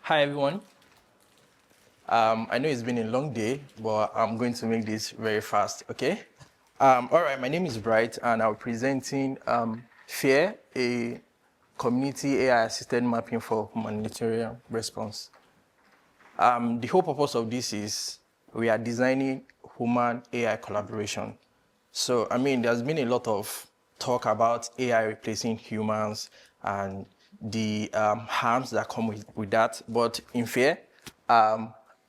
Hi, everyone. I know it's been a long day, but I'm going to make this very fast, okay? All right, my name is Bright, and I'm presenting fAIr, a community AI-assisted mapping for humanitarian response. The whole purpose of this is we are designing human-AI collaboration. So, there's been a lot of talk about AI replacing humans and the harms that come with that. But in fAIr,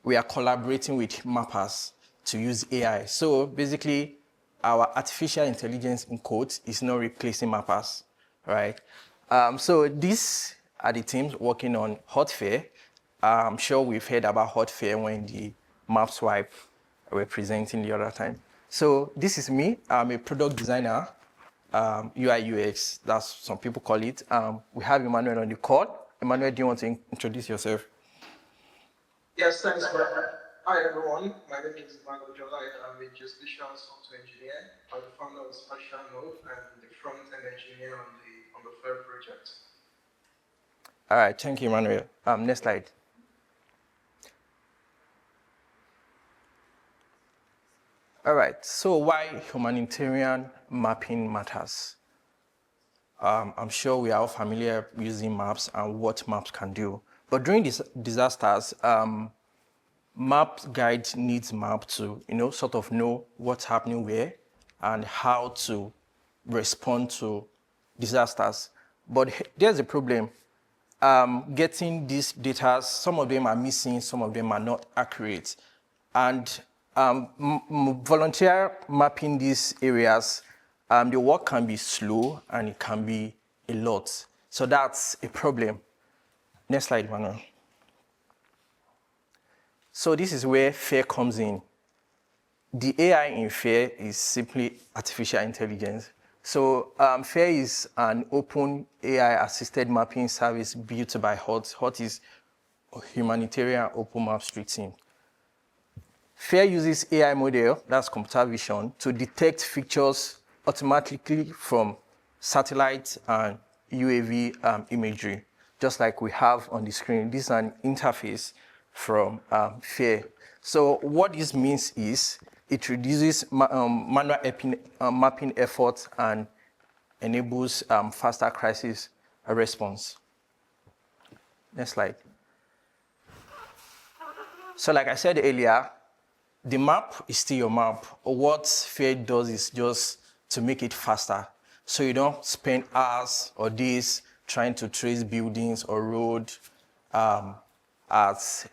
we are collaborating with mappers to use AI. So basically, our artificial intelligence in quotes is not replacing mappers, right? So these are the teams working on fAIr. I'm sure we've heard about fAIr when the map swipe were presenting the other time. So this is me. I'm a product designer, UI UX, that's some people call it. We have Emmanuel on the call. Emmanuel, do you want to introduce yourself? Yes, thanks, Brad. Hi, everyone. My name is Emmanuel Jola. I'm a geospatial software engineer. I'm the founder of Spatialnode and the front-end engineer on the fAIr project. All right, thank you, Emmanuel. Next slide. All right, so why humanitarian mapping matters? I'm sure we are all familiar using maps and what maps can do. But during these disasters, map guide needs map to, sort of know what's happening where and how to respond to disasters. But there's a problem. Getting these data, some of them are missing, some of them are not accurate. And volunteer mapping these areas, the work can be slow and it can be a lot. So that's a problem. Next slide, Manuel. So this is where fAIr comes in. The AI in fAIr is simply artificial intelligence. So fAIr is an open AI-assisted mapping service built by HOT. HOT is Humanitarian Open Map Street Team. fAIR uses AI model, that's computer vision, to detect features automatically from satellite and UAV imagery, just like we have on the screen. This is an interface from fAIR. So what this means is it reduces manual mapping effort and enables faster crisis response. Next slide. So like I said earlier, the map is still your map. What fAIR does is just to make it faster. So you don't spend hours or days trying to trace buildings or road as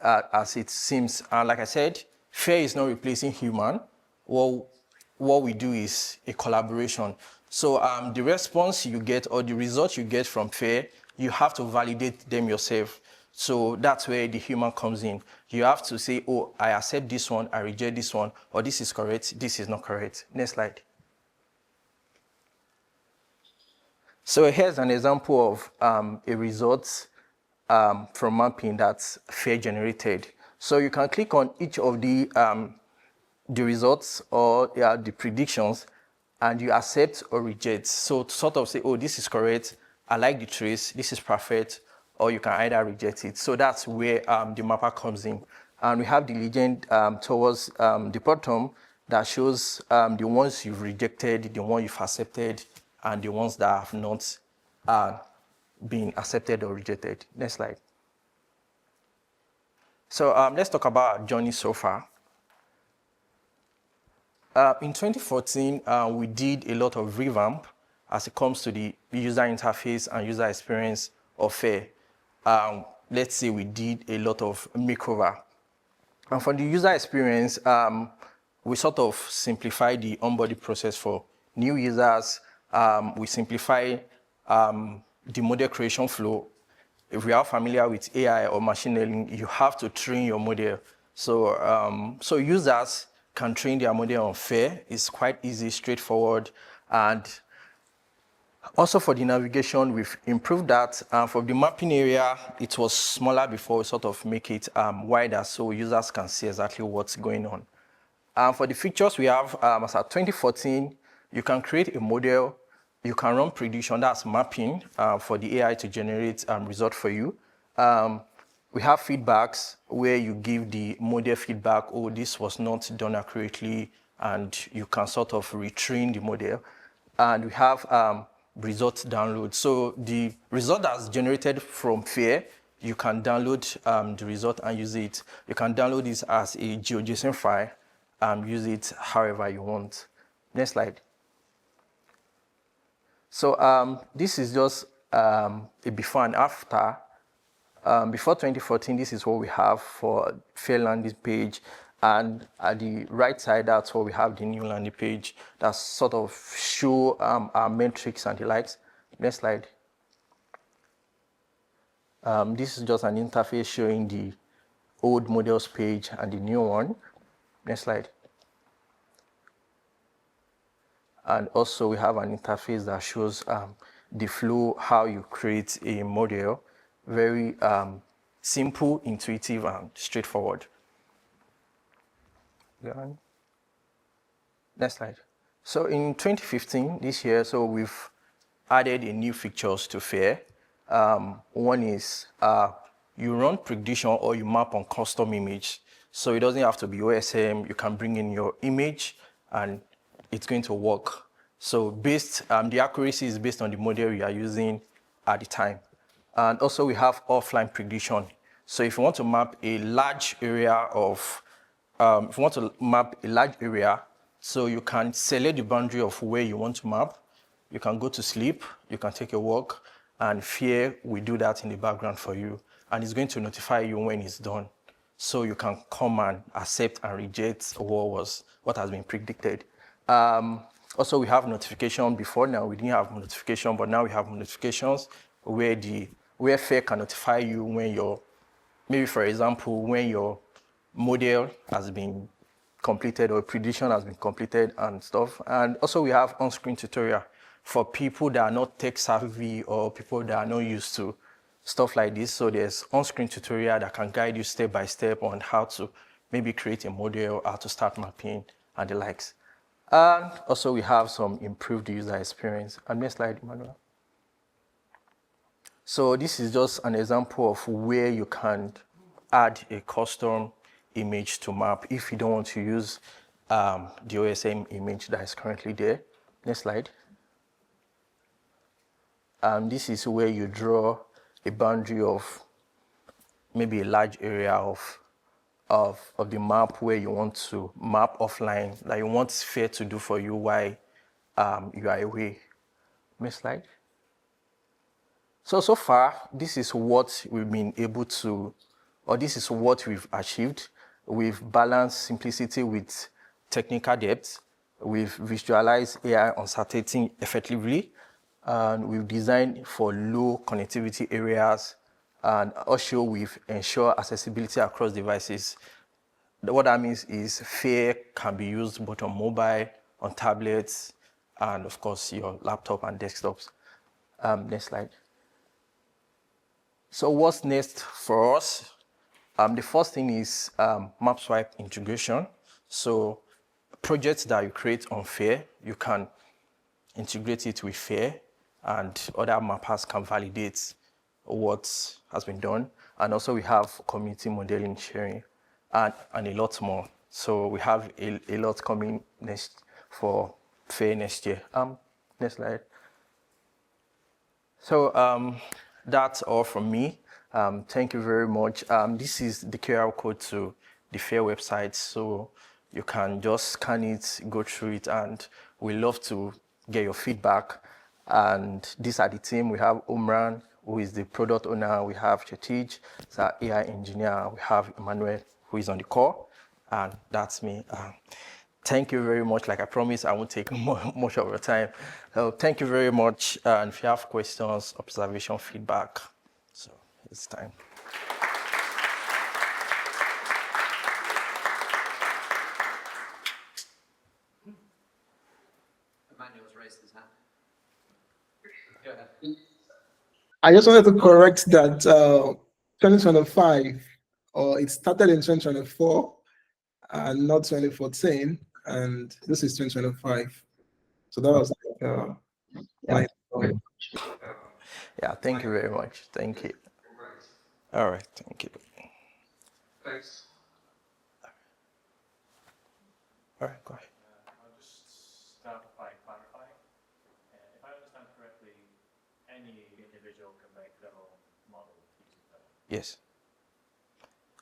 it seems. And like I said, fAIR is not replacing human. What we do is a collaboration. So the response you get or the results you get from fAIR, you have to validate them yourself. So that's where the human comes in. You have to say, oh, I accept this one, I reject this one, or this is correct, this is not correct. Next slide. So here's an example of a result from mapping that's fAIR generated. So you can click on each of the results or the predictions, and you accept or reject. So to sort of say, oh, this is correct, I like the trace, this is perfect, or you can either reject it. So that's where the mapper comes in. And we have the legend towards the bottom that shows the ones you've rejected, the ones you've accepted, and the ones that have not been accepted or rejected. Next slide. So let's talk about our journey so far. In 2014, we did a lot of revamp as it comes to the user interface and user experience of fAIR. Let's say we did a lot of makeover. And for the user experience, we sort of simplify the onboarding process for new users. We simplify the model creation flow. If we are familiar with AI or machine learning, you have to train your model. So users can train their model on fAIR. It's quite easy, straightforward, and also for the navigation, we've improved that. For the mapping area, it was smaller before. We sort of make it wider so users can see exactly what's going on. For the features we have, as at 2014, you can create a model, you can run prediction, that's mapping for the AI to generate result for you. We have feedbacks where you give the model feedback, oh, this was not done accurately, and you can sort of retrain the model. And we have results download. So the result that's generated from fAIr, you can download the result and use it. You can download this as a GeoJSON file and use it however you want. Next slide. So this is just a before and after. Before 2014, this is what we have for fAIr landing page. And at the right side, that's what we have the new landing page that sort of show our metrics and the likes. Next slide. This is just an interface showing the old models page and the new one. Next slide. And also we have an interface that shows the flow, how you create a model. Very simple, intuitive, and straightforward. Next slide. So in 2015, this year, so we've added a new features to fAIr. One is you run prediction or you map on custom image. So it doesn't have to be OSM. You can bring in your image and it's going to work. So the accuracy is based on the model you are using at the time. And also we have offline prediction. So if you want to map a large area so you can select the boundary of where you want to map. You can go to sleep, you can take a walk, and fAIr will do that in the background for you. And it's going to notify you when it's done. So you can come and accept and reject what has been predicted. Also, we have notification. Before now, we didn't have notification, but now we have notifications where fAIr can notify you when maybe for example, when your model has been completed or prediction has been completed and stuff. And also we have on-screen tutorial for people that are not tech savvy or people that are not used to stuff like this. So there's on-screen tutorial that can guide you step by step on how to maybe create a model, how to start mapping and the likes. And also we have some improved user experience. And next slide, Emmanuel. So this is just an example of where you can add a custom image to map if you don't want to use the OSM image that is currently there. Next slide. This is where you draw a boundary of maybe a large area of the map where you want to map offline, that you want fAIr to do for you while you are away. Next slide. So far, this is what we've been able to, or this is what we've achieved. We've balanced simplicity with technical depth. We've visualized AI uncertainty effectively. And we've designed for low connectivity areas. And also we've ensured accessibility across devices. What that means is fAIr can be used both on mobile, on tablets, and of course your laptop and desktops. Next slide. So what's next for us? The first thing is MapSwipe integration. So projects that you create on fAIr, you can integrate it with fAIr, and other mappers can validate what has been done. And also we have community modeling sharing and a lot more. So we have a lot coming for fAIr next year. Next slide. So that's all from me. Thank you very much. This is the QR code to the fAIr website, so you can just scan it, go through it, and we love to get your feedback. And these are the team. We have Umran, who is the product owner. We have Chetij, who's our AI engineer. We have Emmanuel, who is on the call, and that's me. Thank you very much. Like I promised, I won't take much of your time. So thank you very much. And if you have questions, observation, feedback, so it's time. Emmanuel's raised his hand. Go ahead. I just wanted to correct that 2025, or it started in 2024 and not 2014, and this is 2025. So that was Yeah. Yeah, thank you very much. Thank you. All right, thank you. Thanks. All right, go ahead. I'll just start by clarifying. If I understand correctly, any individual can make their own model using that. Yes.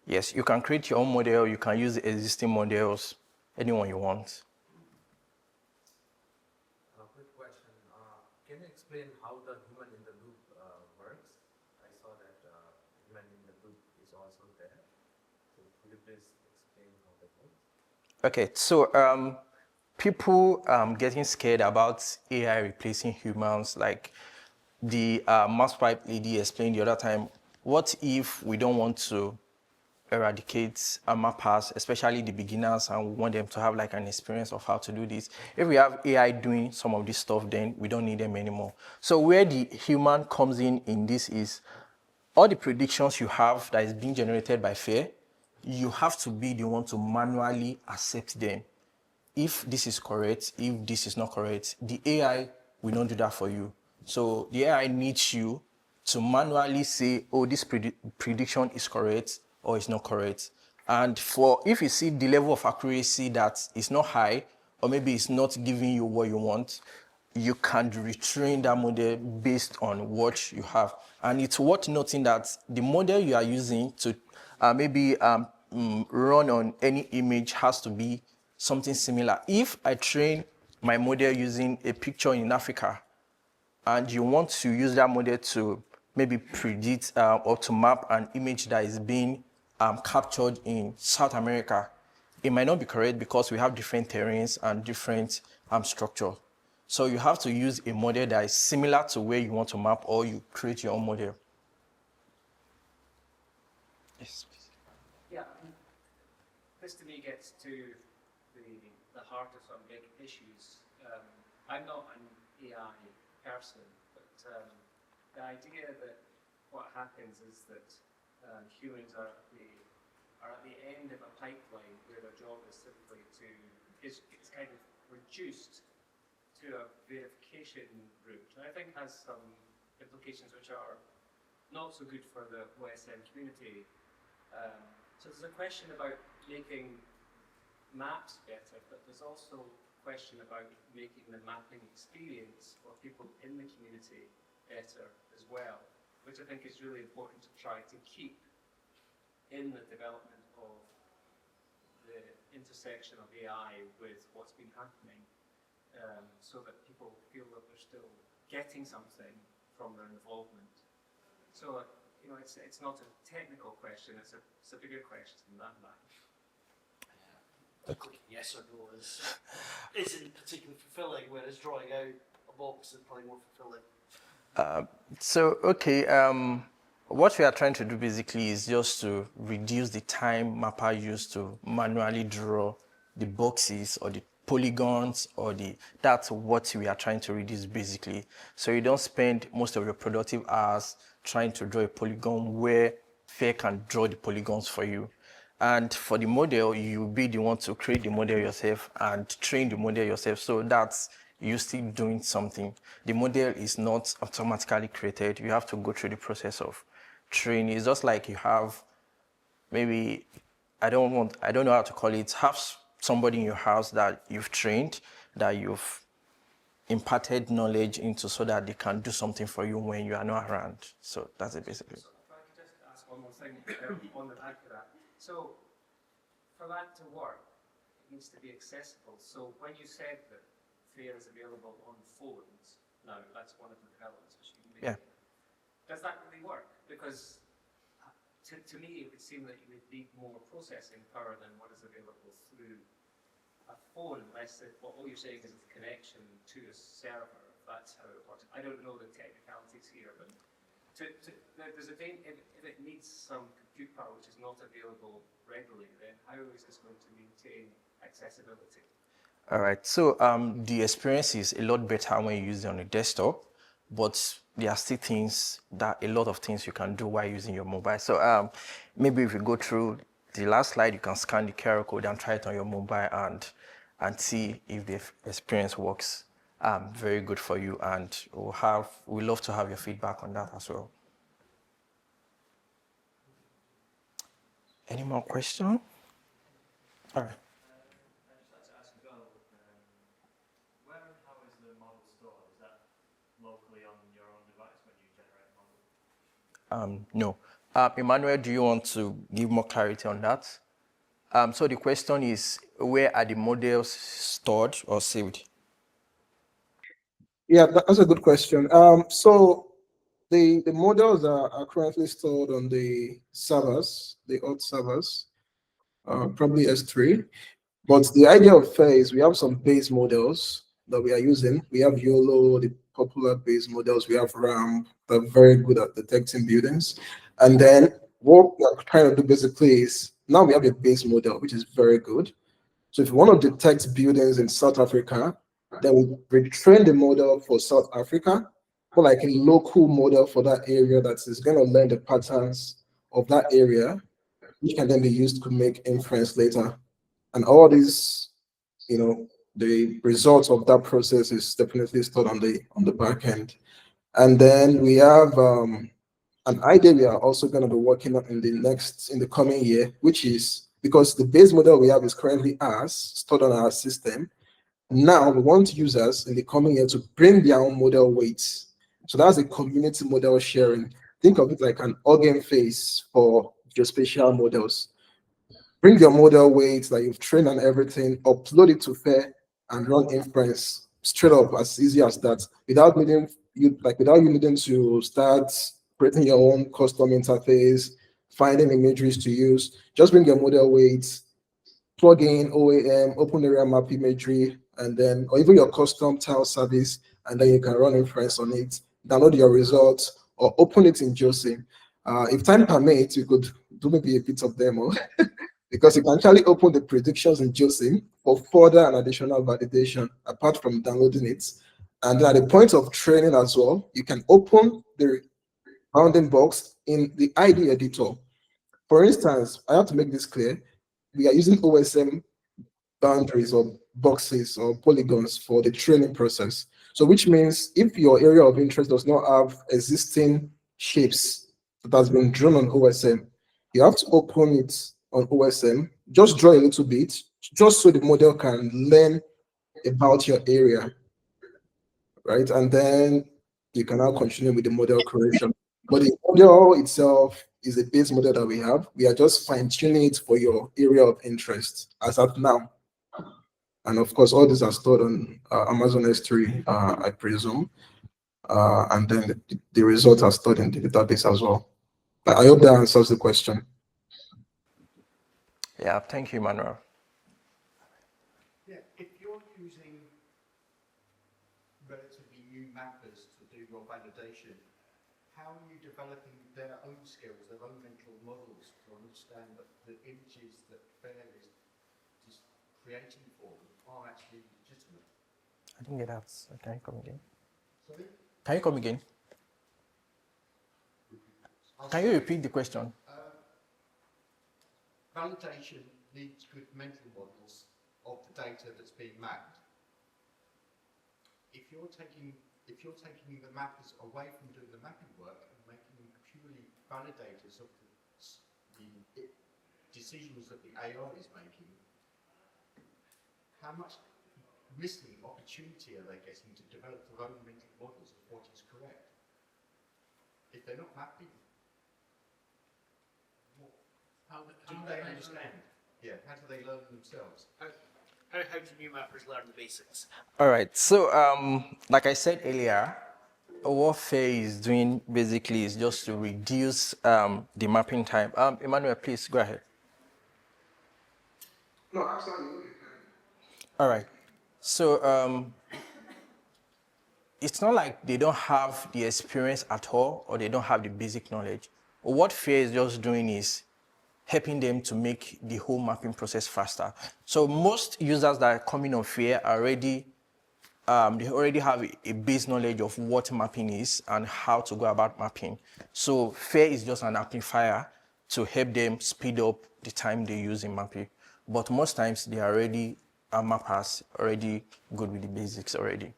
Yes, you can create your own model. You can use the existing models, anyone you want. Quick question. Can you explain how the human in the loop works? I saw that human in the loop is also there. So could you please explain how that works? Okay, so people getting scared about AI replacing humans, like the mouse pipe lady explained the other time. What if we don't want to eradicate mappers, especially the beginners, and we want them to have like an experience of how to do this? If we have AI doing some of this stuff, then we don't need them anymore. So where the human comes in this is all the predictions you have that is being generated by fAIr, you have to be the one to manually accept them. If this is correct, if this is not correct, the AI will not do that for you. So the AI needs you to manually say, oh, this prediction is correct or is not correct. And for if you see the level of accuracy that is not high, or maybe it's not giving you what you want, you can retrain that model based on what you have. And it's worth noting that the model you are using to run on any image has to be something similar. If I train my model using a picture in Africa, and you want to use that model to maybe predict or to map an image that is being captured in South America, it might not be correct because we have different terrains and different structure. So you have to use a model that is similar to where you want to map, or you create your own model. Yes, please. Yeah, this to me gets to the heart of some big issues. I'm not an AI person, but the idea that what happens is that humans are at the end of a pipeline where their job is simply it's kind of reduced to a verification route, and I think has some implications which are not so good for the OSM community. So there's a question about making maps better, but there's also a question about making the mapping experience for people in the community better as well, which I think is really important to try to keep in the development of the intersection of AI with what's been happening, so that people feel that they're still getting something from their involvement. So, it's not a technical question, it's a bigger question than that. Clicking yes or no isn't particularly fulfilling, whereas drawing out a box is probably more fulfilling. What we are trying to do basically is just to reduce the time mapper used to manually draw the boxes or the polygons that's what we are trying to reduce basically. So you don't spend most of your productive hours trying to draw a polygon where fAIr can draw the polygons for you. And for the model, you'll be the one to create the model yourself and train the model yourself. So that's you still doing something. The model is not automatically created. You have to go through the process of training. It's just like you have maybe, I don't know how to call it, have somebody in your house that you've trained, that you've imparted knowledge into so that they can do something for you when you are not around. So that's it basically. So if I could just ask one more thing on the back of that. So for that to work, it needs to be accessible. So when you said that fAIr is available on phones now, that's one of the developments which you made. Yeah. Does that really work? Because to me, it would seem that you would need more processing power than what is available through a phone, unless what all you're saying is a connection to a server. That's how it works. I don't know the technicalities here, but there's a thing, if it needs some compute power which is not available readily, then how is this going to maintain accessibility? All right, so the experience is a lot better when you use it on a desktop, but there are still a lot of things you can do while using your mobile. So maybe if you go through the last slide, you can scan the QR code and try it on your mobile and see if the experience works very good for you. And we'd love to have your feedback on that as well. Any more questions? All right. I'd just like to ask as well, where and how is the model stored? Is that locally on your own device when you generate a model? No. Emmanuel, do you want to give more clarity on that? So the question is, where are the models stored or saved? Yeah, that's a good question. So the models are currently stored on the servers, the old servers, probably S3. But the idea of fAIr is we have some base models that we are using. We have YOLO, the popular base models. We have RAM, they're very good at detecting buildings. And then what we are trying to do basically is now we have a base model, which is very good. So if you want to detect buildings in South Africa, then we retrain the model for South Africa, or like a local model for that area that is going to learn the patterns of that area, which can then be used to make inference later. And all these, the results of that process is definitely stored on the back end. And then we have an idea we are also going to be working on in the coming year, which is because the base model we have is currently ours, stored on our system. Now we want users in the coming year to bring their own model weights. So that's a community model sharing. Think of it like an organ face for geospatial models. Bring your model weights that you've trained on everything, upload it to fAIr, and run inference straight up as easy as that, without you needing to start creating your own custom interface, finding imageries to use. Just bring your model weights, plug in OAM, open area map imagery, and then, or even your custom tile service, and then you can run inference on it, download your results, or open it in JOSIM. If time permits, you could do maybe a bit of demo because you can actually open the predictions in JOSIM for further and additional validation apart from downloading it. And then at the point of training as well, you can open the bounding box in the ID editor. For instance, I have to make this clear. We are using OSM boundaries or boxes or polygons for the training process. So which means if your area of interest does not have existing shapes that has been drawn on OSM, you have to open it on OSM, just draw a little bit, just so the model can learn about your area, right? And then you can now continue with the model creation. But the model itself is a base model that we have. We are just fine-tuning it for your area of interest as of now. And of course, all these are stored on Amazon S3, I presume. And then the results are stored in the database as well. But I hope that answers the question. Yeah, thank you, Manuel. Yeah, if you're using relatively new mappers to do your validation, how are you developing their own skills, their own mental models to understand that the images that fAIr is just creating for them are actually legitimate? I didn't get that. Can you come again? Sorry? Can you come again? Can you repeat the question? Validation needs good mental models of the data that's being mapped. If you're taking the mappers away from doing the mapping work and making them purely validators of the decisions that the AI is making, how much missing opportunity are they getting to develop their own mental models of what is correct? If they're not mapping, how do they understand? Yeah, how do they learn themselves? How do new mappers learn the basics? All right. So, like I said earlier, what fAIr is doing basically is just to reduce the mapping time. Emmanuel, please go ahead. No, absolutely. All right. So, it's not like they don't have the experience at all or they don't have the basic knowledge. What fAIr is just doing is helping them to make the whole mapping process faster. So most users that are coming on fAIr are already, they already have a base knowledge of what mapping is and how to go about mapping. So fAIr is just an amplifier to help them speed up the time they use in mapping. But most times they are already mappers, already good with the basics already.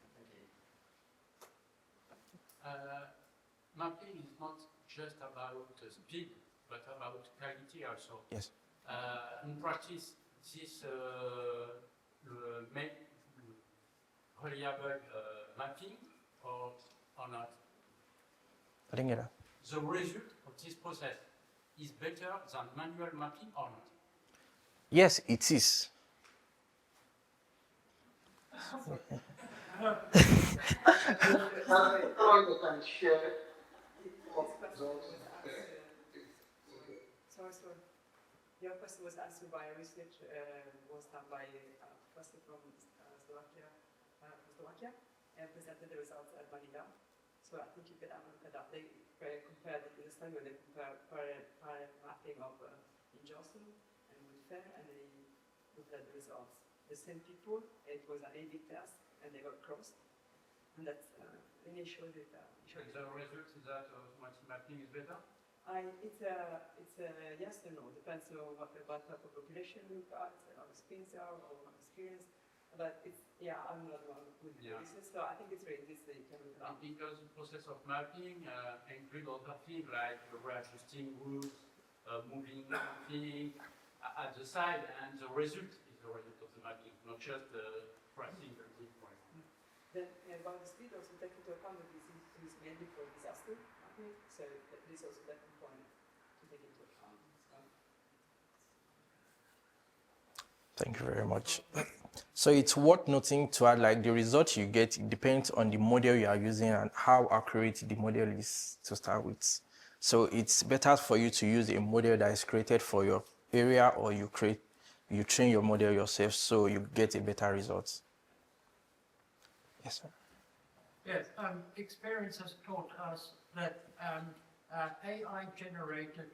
Mapping is not just about speed, but about practicality also. Yes. In practice, this reliable mapping or not? I didn't get that. The result of this process is better than manual mapping or not? Yes, it is. Probably can share Sorry. Your question was answered by research was done by a person from Slovakia, and presented the results at Manila. So I think you could have a look at that. They compared it in the study when they compared prior mapping of in Johnson and with FAIR, and they looked at the results. The same people, it was an A/B test, and they got crossed, and that really showed it. The result is that automatic mapping is better? It's a yes or no. Depends on what type of population you've got, how experienced they are, or how experienced. But it's I'm not one with this, so I think it's really this that you can look at. Because the process of mapping includes other things like readjusting routes, moving things at the side, and the result is the result of the mapping, not just pricing the point. Then about the speed, also take into account that this is mainly for disaster mapping, so this also that component to take into account. Thank you very much. So it's worth noting to add, like, the result you get, it depends on the model you are using and how accurate the model is to start with. So it's better for you to use a model that is created for your area, or you train your model yourself, so you get a better result. Yes, sir. Yes, experience has taught us that AI-generated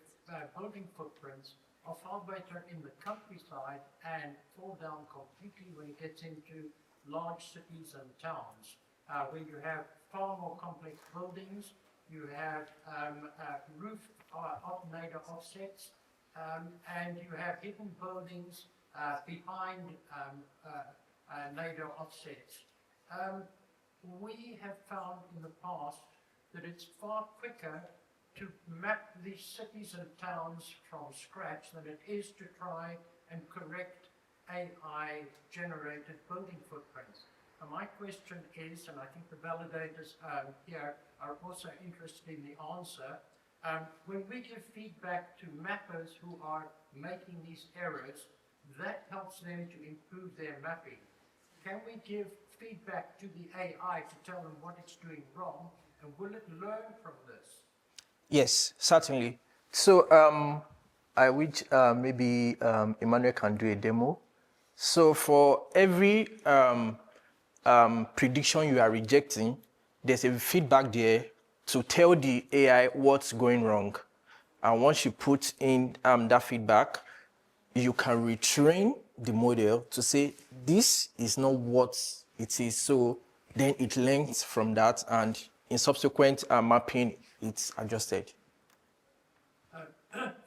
building footprints are far better in the countryside and fall down completely when it gets into large cities and towns. When you have far more complex buildings, you have roof nadir offsets, and you have hidden buildings behind nadir offsets. We have found in the past that it's far quicker to map these cities and towns from scratch than it is to try and correct AI-generated building footprints. And my question is, and I think the validators here are also interested in the answer, when we give feedback to mappers who are making these errors, that helps them to improve their mapping. Can we give feedback to the AI to tell them what it's doing wrong, and will it learn from this? Yes, certainly. So I wish maybe Emmanuel can do a demo. So for every prediction you are rejecting, there's a feedback there to tell the AI what's going wrong. And once you put in that feedback, you can retrain the model to say, this is not what it is. So then it learns from that, and in subsequent mapping, it's adjusted.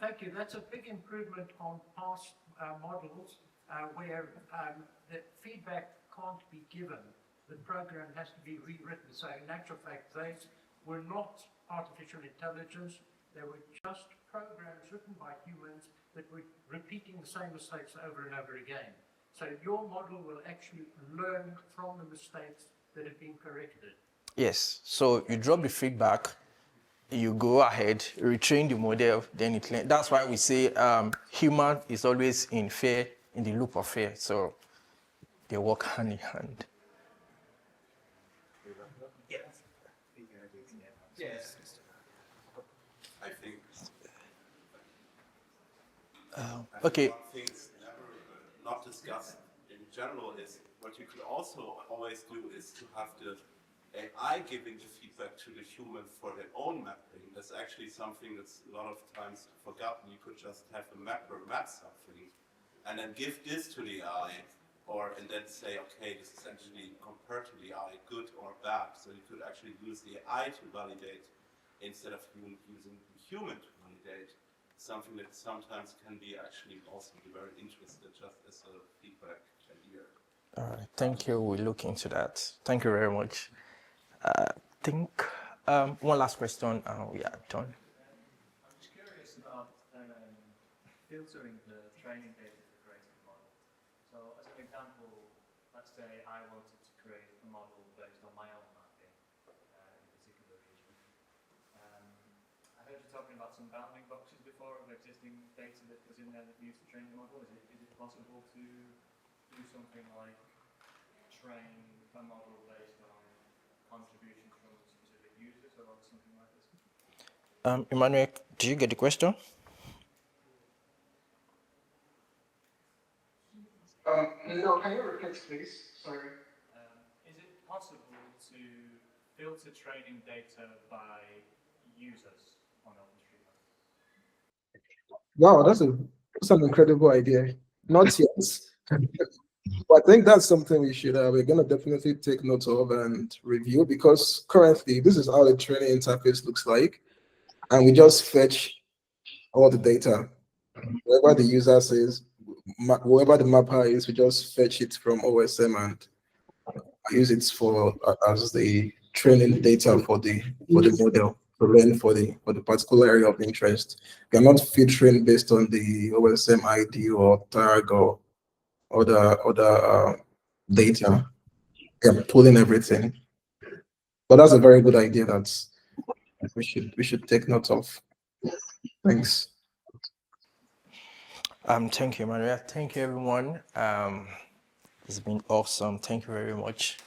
Thank you. That's a big improvement on past models where the feedback can't be given. The program has to be rewritten. So in actual fact, these were not artificial intelligence. They were just programs written by humans that were repeating the same mistakes over and over again. So your model will actually learn from the mistakes that have been corrected. Yes. So you drop the feedback, you go ahead, retrain the model, then it learns. That's why we say human is always in fAIr, in the loop of fAIr. So they work hand in hand. Yes. I think. Okay. One thing never not discussed in general is what you could also always do is to have the AI giving the feedback to the human for their own mapping. That's actually something that's a lot of times forgotten. You could just have a mapper map something and then give this to the AI, and then say, okay, this is actually compared to the AI good or bad. So you could actually use the AI to validate instead of using the human to validate. Something that sometimes can be actually also be very interesting just as a feedback idea. All right. Thank you. We'll look into that. Thank you very much. I think one last question and we are done. I'm just curious about filtering the training data to create a model. So as an example, let's say I wanted to create a model based on my own mapping in a particular region. I heard you talking about some bounding boxes before of existing data that was in there that you used to train the model. Is it possible to do something like train a model based on contributions from specific users or something like this? Emmanuel, do you get the question? No, can you repeat, please? Sorry. Is it possible to filter training data by users on OpenStreetMap? Wow, that's an incredible idea. Not yet. But I think that's something we're gonna definitely take note of and review, because currently this is how the training interface looks like, and we just fetch all the data. Wherever the user says, wherever the mapper is, we just fetch it from OSM and use it for as the training data for the model to learn for the particular area of interest. We are not filtering based on the OSM ID or tag or other data. We are pulling everything. But that's a very good idea that we should take note of. Thanks. Thank you, Maria. Thank you, everyone. It's been awesome. Thank you very much.